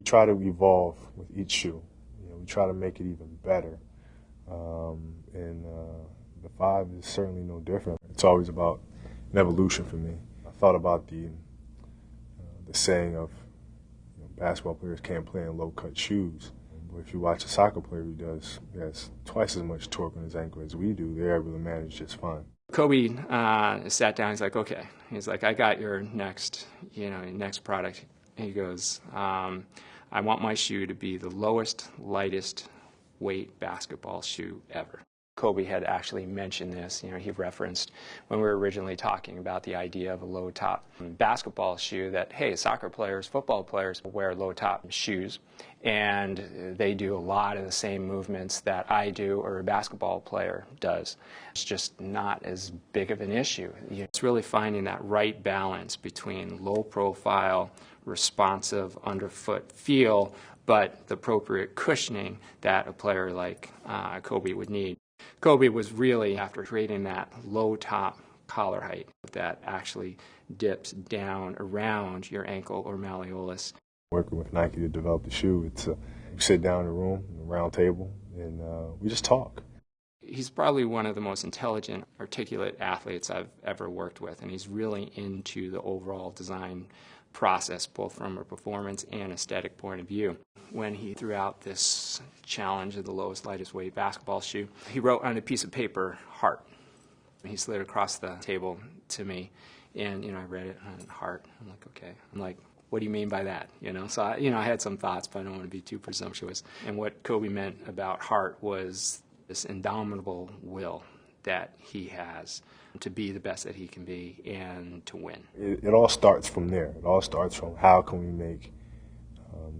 Try to evolve with each shoe. We try to make it even better. The 5 is certainly no different. It's always about an evolution for me. I thought about the saying of basketball players can't play in low-cut shoes. But if you watch a soccer player who has twice as much torque on his ankle as we do, they're able to manage just fine. Kobe sat down. He's like, okay. He's like, I got your next product. He goes, I want my shoe to be the lowest, lightest weight basketball shoe ever. Kobe had actually mentioned this. He referenced when we were originally talking about the idea of a low-top basketball shoe that, hey, soccer players, football players wear low-top shoes, and they do a lot of the same movements that I do or a basketball player does. It's just not as big of an issue. It's really finding that right balance between low-profile, responsive underfoot feel, but the appropriate cushioning that a player like Kobe would need. Kobe was really after creating that low top collar height that actually dips down around your ankle or malleolus. Working with Nike to develop the shoe, it's we sit down in a room, a round table, and we just talk. He's probably one of the most intelligent, articulate athletes I've ever worked with, and he's really into the overall design process, both from a performance and aesthetic point of view. When he threw out this challenge of the lowest, lightest weight basketball shoe, he wrote on a piece of paper, heart. He slid across the table to me, and I read it on heart. I'm like, okay. I'm like, what do you mean by that? So I had some thoughts, but I don't want to be too presumptuous. And what Kobe meant about heart was this indomitable will that he has to be the best that he can be and to win. It all starts from there. It all starts from how can we make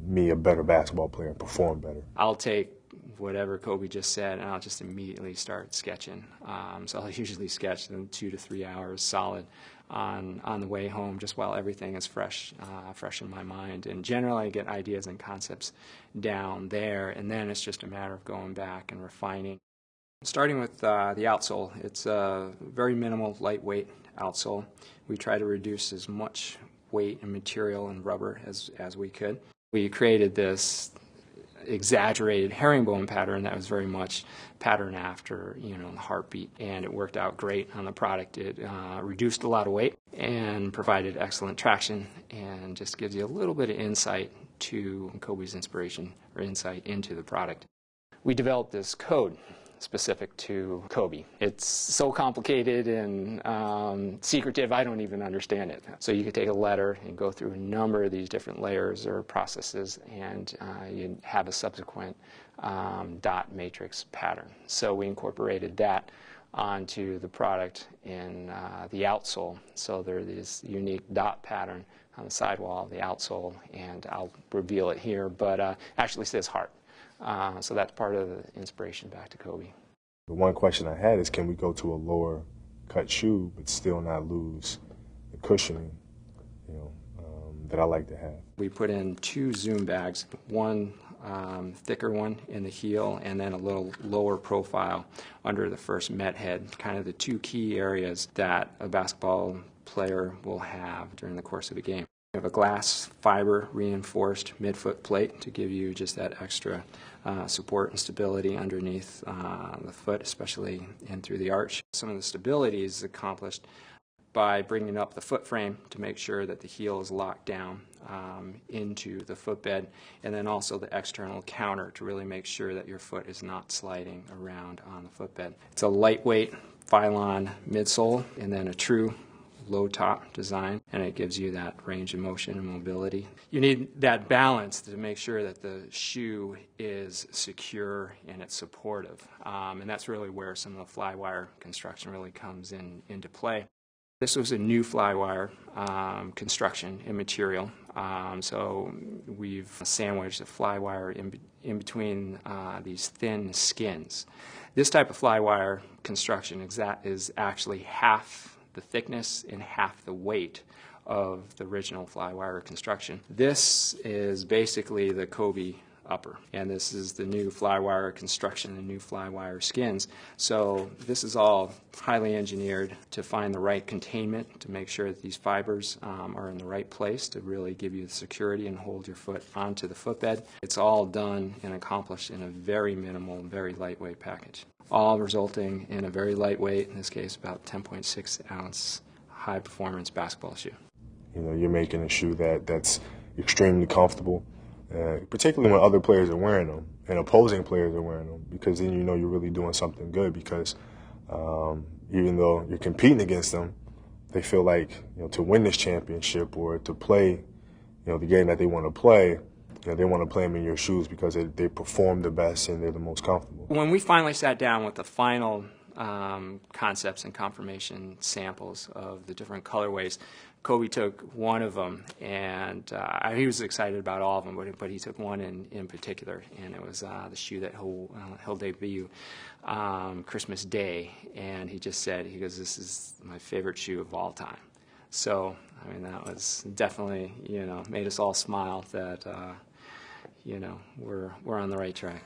me a better basketball player and perform better. I'll take whatever Kobe just said and I'll just immediately start sketching. So I'll usually sketch in 2 to 3 hours solid on the way home, just while everything is fresh in my mind. And generally I get ideas and concepts down there, and then it's just a matter of going back and refining. Starting with the outsole, it's a very minimal, lightweight outsole. We try to reduce as much weight and material and rubber as we could. We created this exaggerated herringbone pattern that was very much patterned after the heartbeat, and it worked out great on the product. It reduced a lot of weight and provided excellent traction, and just gives you a little bit of insight to Kobe's inspiration or insight into the product. We developed this code specific to Kobe. It's so complicated and secretive, I don't even understand it. So you could take a letter and go through a number of these different layers or processes, and you have a subsequent dot matrix pattern. So we incorporated that onto the product in the outsole. So there's this unique dot pattern on the sidewall of the outsole, and I'll reveal it here, but actually says heart. So that's part of the inspiration back to Kobe. The one question I had is, can we go to a lower cut shoe but still not lose the cushioning that I like to have? We put in 2 Zoom bags, one thicker one in the heel and then a little lower profile under the first met head, kind of the 2 key areas that a basketball player will have during the course of a game. We have a glass fiber reinforced midfoot plate to give you just that extra support and stability underneath the foot, especially in through the arch. Some of the stability is accomplished by bringing up the foot frame to make sure that the heel is locked down into the footbed, and then also the external counter to really make sure that your foot is not sliding around on the footbed. It's a lightweight Phylon midsole and then a true low top design, and it gives you that range of motion and mobility. You need that balance to make sure that the shoe is secure and it's supportive, and that's really where some of the flywire construction really comes into play. This was a new flywire construction and material, so we've sandwiched the flywire in between these thin skins. This type of flywire construction is actually half the thickness and half the weight of the original flywire construction. This is basically the Kobe upper. And this is the new Flywire construction and new Flywire skins. So this is all highly engineered to find the right containment, to make sure that these fibers are in the right place to really give you the security and hold your foot onto the footbed. It's all done and accomplished in a very minimal, very lightweight package, all resulting in a very lightweight, in this case about 10.6 ounce high performance basketball shoe. You know, you're making a shoe that's extremely comfortable, particularly when other players are wearing them and opposing players are wearing them, because then you know you're really doing something good, because even though you're competing against them, they feel like, you know, to win this championship or to play, you know, the game that they want to play, you know, they want to play them in your shoes because they perform the best and they're the most comfortable. When we finally sat down with the final concepts and confirmation samples of the different colorways, Kobe took one of them, and he was excited about all of them, but he took one in particular, and it was the shoe that he'll debut Christmas Day, and he just said, he goes, "This is my favorite shoe of all time." So, I mean, that was definitely, you know, made us all smile that, you know, we're on the right track.